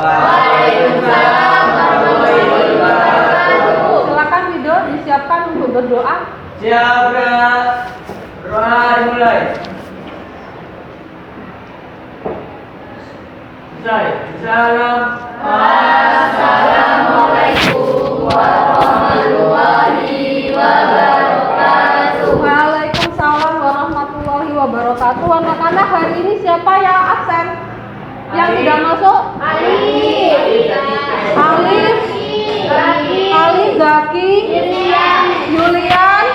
Waalaikumsalam warahmatullahi wabarakatuh. Silakan Wido disiapkan untuk berdoa. Siap, doa dimulai. Salam. Assalamualaikum warahmatullahi wabarakatuh. Waalaikumsalam warahmatullahi wabarakatuh. Anak-anak, hari ini siapa yang absen? Yang tidak masuk? Alif, Zaki, Yulian,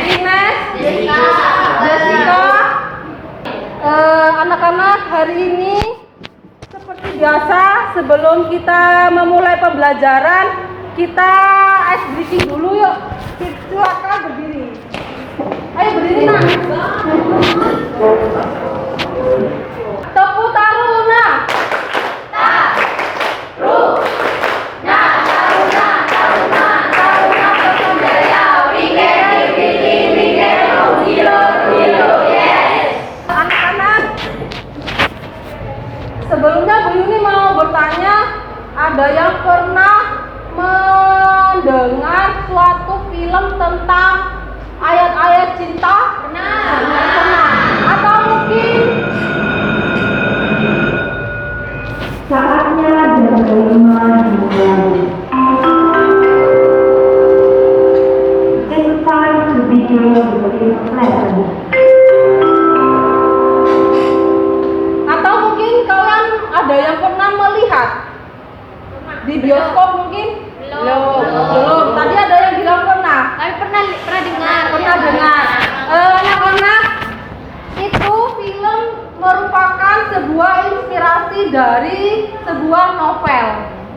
Ines, Jessica. Anak-anak, hari ini seperti biasa, sebelum kita memulai pembelajaran, kita ice breaking dulu yuk. Silakan berdiri. Ayo berdiri nak. Tepuk taruna. Anak-anak, sebelumnya Bu Yuni mau bertanya, ada yang pernah mendengar suatu film tentang ayat-ayat cinta? Pernah. Atau mungkin Saatnya menerima dimulai. It's time to begin this lesson. atau mungkin kalian ada yang pernah melihat di bioskop mungkin? Belum. Tadi ada yang bilang pernah. Kami pernah dengar. Anak-anak, itu film merupakan sebuah inspirasi dari sebuah novel.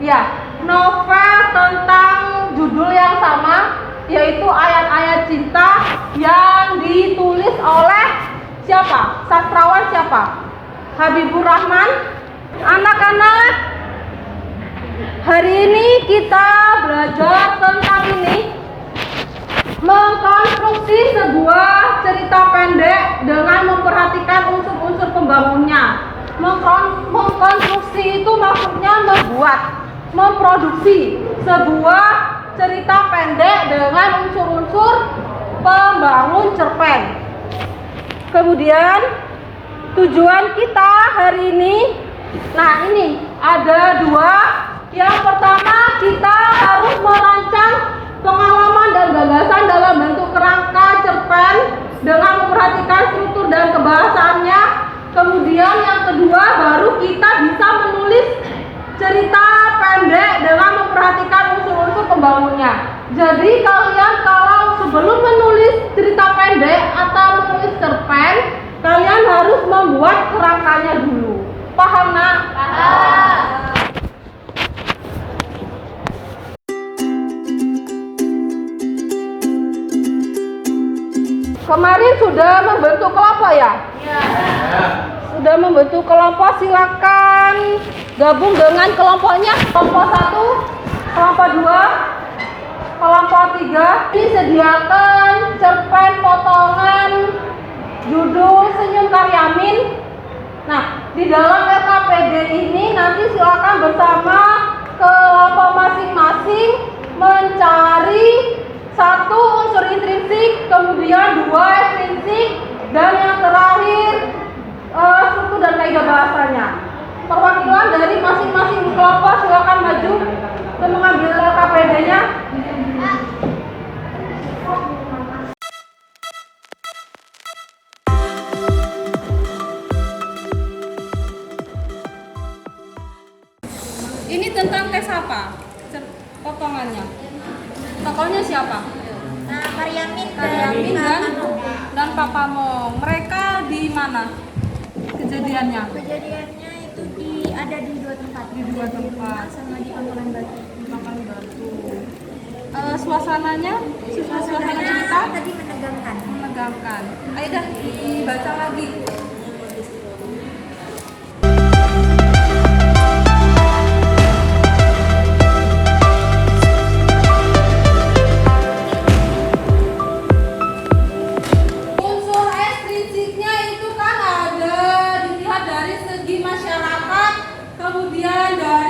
Ya, novel tentang judul yang sama, yaitu ayat-ayat cinta yang ditulis oleh siapa? Sastrawan siapa? Habibur Rahman. Anak-anak, hari ini kita belajar tentang ini, mengkonstruksi sebuah cerita pendek dengan memperhatikan unsur-unsur pembangunnya. Mengkonstruksi itu maksudnya memproduksi sebuah cerita pendek dengan unsur-unsur pembangun cerpen. Kemudian tujuan kita hari ini, nah ini ada dua. Yang pertama, kita harus merancang pengalaman dan gagasan dalam bentuk kerangka cerpen dengan memperhatikan struktur dan kebahasaannya. Kemudian yang kedua, baru kita bisa menulis cerita pendek dengan memperhatikan unsur-unsur pembangunnya. Jadi kalian kalau sebelum menulis cerita pendek atau menulis cerpen, kalian harus membuat kerangkanya dulu. Paham nak? Paham. Kemarin sudah membentuk kelompok ya? Sudah membentuk kelompok, silakan gabung dengan kelompoknya. Kelompok 1, kelompok 2, kelompok 3. Disediakan cerpen potongan judul Senyum Karyamin. Nah, di dalam LKPD ini nanti silakan bersama kelompok masing-masing mencari satu unsur intrinsik, kemudian dua ekstrinsik, dan yang terakhir struktur dan kaidah bahasanya. Perwakilan dari masing-masing kelompok silakan maju dan mengambil LKPD-nya. Ini tentang tes apa? Potongannya. Tokohnya siapa? Karyamin dan Papa Mong. Mereka di mana kejadiannya? Kejadiannya itu ada di dua tempat. Di dua tempat. Sama di Pangkalan Batu. Makan batu. Suasananya suasana cerita tadi menegangkan. Ayo dah dibaca lagi. Unsur ekstrinsiknya itu kan ada dilihat dari segi masyarakat, kemudian dari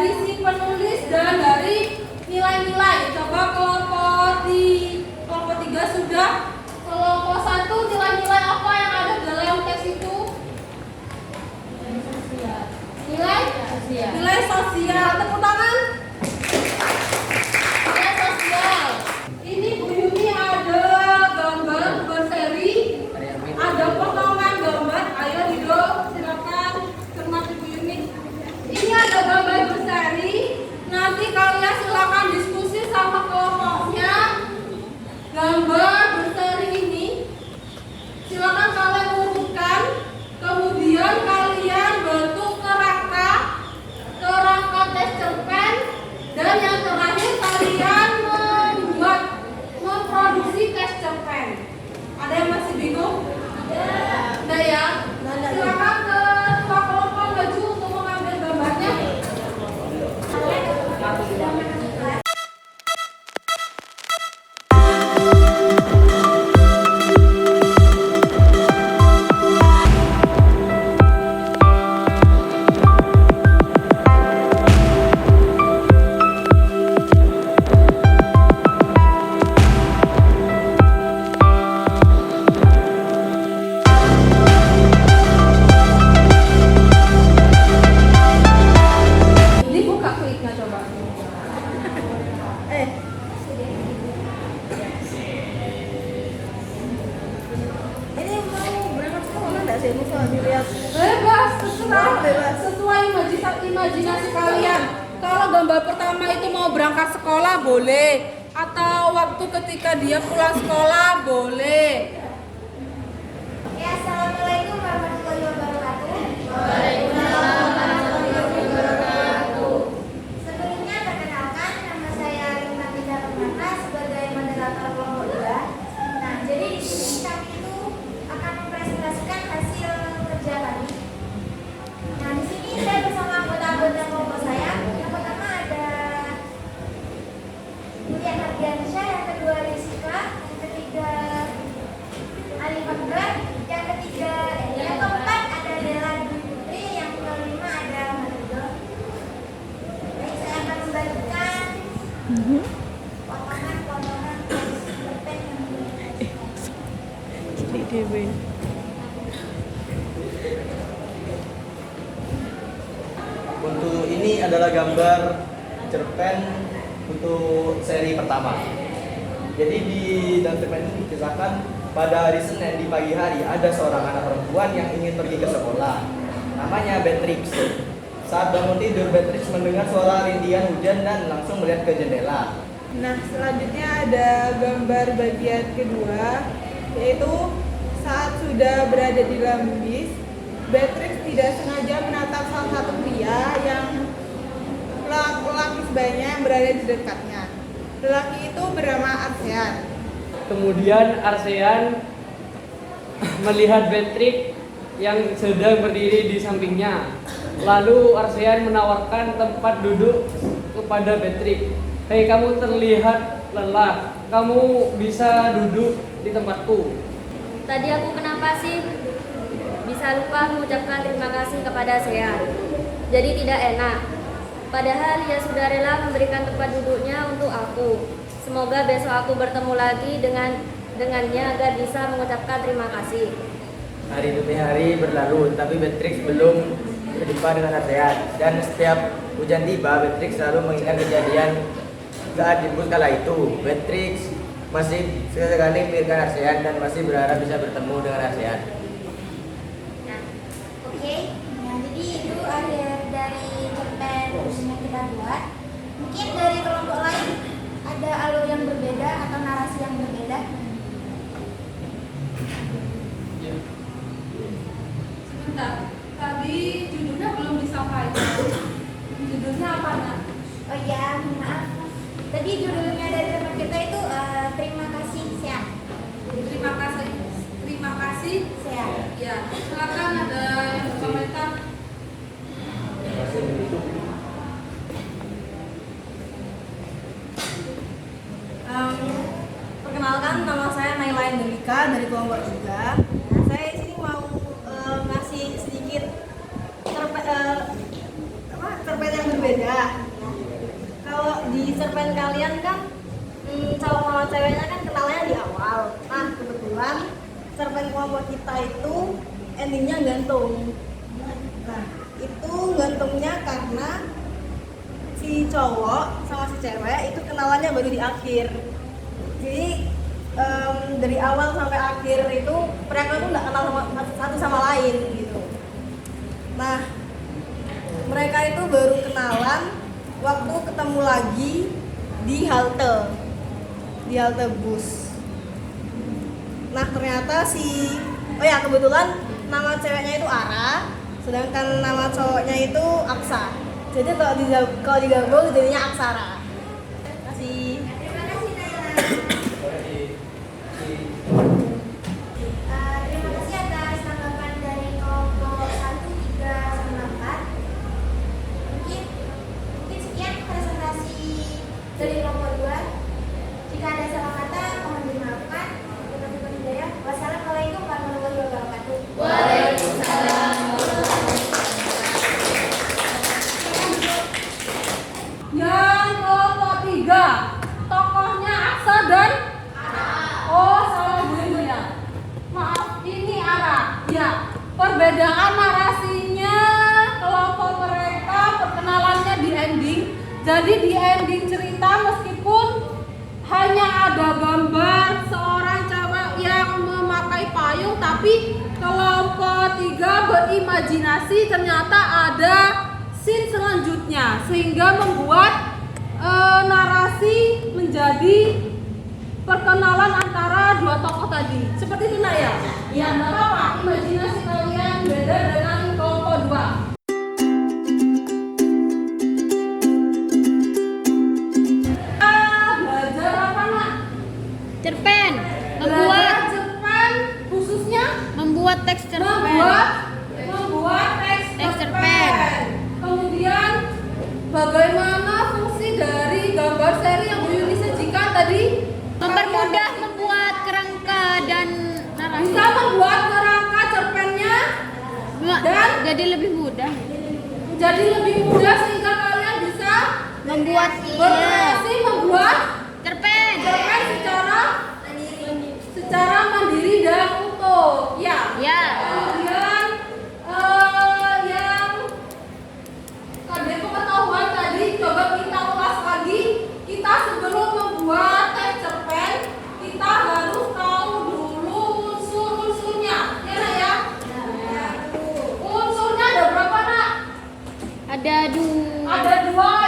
ya, bisa dilihat. Bebas, terserah. Bebas. Sesuai imajinasi kalian. Kalau gambar pertama itu mau berangkat sekolah boleh, atau waktu ketika dia pulang sekolah boleh. Ya, assalamualaikum warahmatullahi wabarakatuh. Sebelumnya perkenalkan, nama saya Lina Tinda Permata sebagai moderator kelompok 2. Nah, jadi di sini kami itu akan mempresentasikan hasil kerja kami. Nah, di sini saya bersama anggota-anggota kelompok saya. Yang pertama ada Julian Ardiansyah, yang kedua Rizka, yang ketiga Ali Fakra, yang ketiga yang keempat ada Dela Dwi Putri, yang kelima ada Marido. Baik, saya akan membagikan potongan-potongan cerpen yang Untuk ini adalah gambar cerpen untuk seri pertama. Jadi di dalam cerpen ini dikisahkan pada hari Senin di pagi hari ada seorang anak perempuan yang ingin pergi ke sekolah. Namanya Beatrix. Saat bangun tidur, Beatrix mendengar suara rintihan hujan dan langsung melihat ke jendela. Nah, selanjutnya ada gambar bagian kedua, yaitu saat sudah berada di dalam bis, Beatrix tidak sengaja menatap salah satu pria yang lelaki sebanyak yang berada di dekatnya. Lelaki itu bernama Arsean. Kemudian Arsean melihat Beatrix yang sedang berdiri di sampingnya. Lalu Arsean menawarkan tempat duduk kepada Beatrix. Hei, kamu terlihat lelah. Kamu bisa duduk di tempatku. Tadi aku kenapa sih bisa lupa mengucapkan terima kasih kepada Sean. Jadi tidak enak. Padahal dia sudah rela memberikan tempat duduknya untuk aku. Semoga besok aku bertemu lagi dengannya agar bisa mengucapkan terima kasih. Hari demi hari berlalu, tapi Beatrix belum berjumpa dengan Arsean. Dan setiap hujan tiba, Beatrix selalu mengingat kejadian saat di bus kala itu. Beatrix masih sekali memikirkan Arsean dan masih berharap bisa bertemu dengan Arsean. Nah, oke. Nah, jadi itu akhir dari cerpen yang kita buat. Mungkin dari kelompok lain ada alur yang berbeda atau narasi yang berbeda. Sebentar, tadi judulnya belum disampaikan. Judulnya apa, Nak? Oh ya, maaf. Tadi judulnya dari teman kita itu terima kasih sehat. Terima kasih. Sehat. Ya, silakan ada yang berkomentar. Perkenalkan, nama saya Naila Endelika dari kelompok 3. Saya di sini mau ngasih sedikit cerpen yang berbeda. Kalau di cerpen kalian kan cowok sama ceweknya kan kenalnya di awal. Nah, kebetulan cerpen kelompok kita itu endingnya gantung. Nah, itu gantungnya karena si cowok sama si cewek itu kenalannya baru di akhir. Jadi dari awal sampai akhir itu mereka tuh nggak kenal satu sama lain gitu. Nah, mereka itu baru kenalan waktu ketemu lagi di halte bus. Nah, ternyata kebetulan nama ceweknya itu Ara, sedangkan nama cowoknya itu Aksa. Jadi kalau digabung jadinya Aksara. Terima kasih. Terima kasih Naila. Terima kasih atas tanggapan dari kelompok 1, 3, sama 4. Mungkin sekian presentasi dari kelompok 2. Jika ada salah kata mohon dimaafkan. Wassalamualaikum warahmatullahi wabarakatuh. Waalaikumsalam. Yang kelompok 3, tokohnya Aksa dan Oh, salah gue ya. Maaf, ini Ara. Ya, perbedaan narasinya kelompok mereka perkenalannya di ending. Jadi di ending cerita meskipun hanya ada gambar seorang cewek yang memakai payung, tapi kelompok 3 berimajinasi ternyata ada scene selanjutnya sehingga membuat narasi menjadi perkenalan antara dua tokoh tadi. Seperti itu nak ya? Ya, nggak apa-apa. Imajinasi kalian beda dengan kelompok 2. Belajar apa nak? Cerpen. Belajar cerpen, khususnya Membuat teks cerpen. membuat teks Teks cerpen. cerpen. Kemudian bagaimana fungsi dari gambar seri yang Bu Yuni sajikan tadi? Mempermudah membuat kerangka dan narasi. Bisa membuat kerangka cerpennya dan Jadi lebih mudah. jadi lebih mudah sehingga kalian bisa Membuat berkreasi membuat cerpen. cerpen secara mandiri dan utuh. Ya. Ya. Kemudian yang kadang pengetahuan tadi coba kita ulas lagi. Kita sebelum membuat teks cerpen kita harus tahu dulu unsur-unsurnya. Ya nak ya? Unsurnya ada berapa nak? Ada dua. Ada 2